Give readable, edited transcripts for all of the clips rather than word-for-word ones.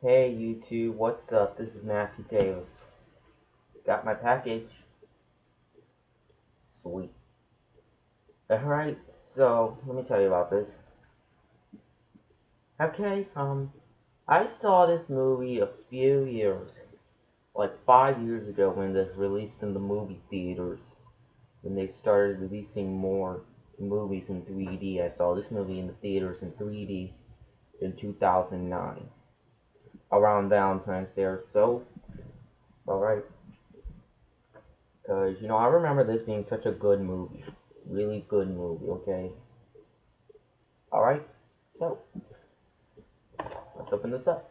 Hey YouTube, what's up? This is Matthew Davis. Got my package. Sweet. Alright, so let me tell you about this. Okay, I saw this movie a few years, like 5 years ago when this released in the movie theaters. When they started releasing more movies in 3D. I saw this movie in the theaters in 3D in 2009. Around Valentine's Day or so. Alright. Because, I remember this being such a good movie. Really good movie, okay? Alright, so, let's open this up.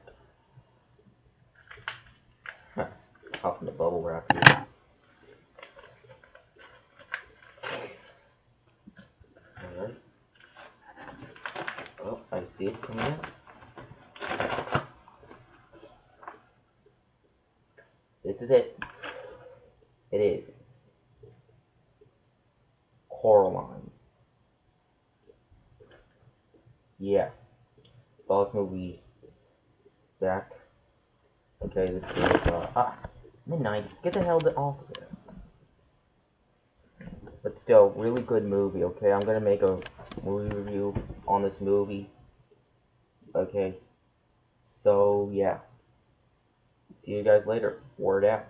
Open the bubble wrap here. Alright. Oh, I see it coming in. This is it. It is. Coraline. Yeah. Saw this movie back. Okay, this is, midnight. Get the hell off of there. But still, really good movie, okay? I'm gonna make a movie review on this movie. Okay. So, yeah. See you guys later. Word out.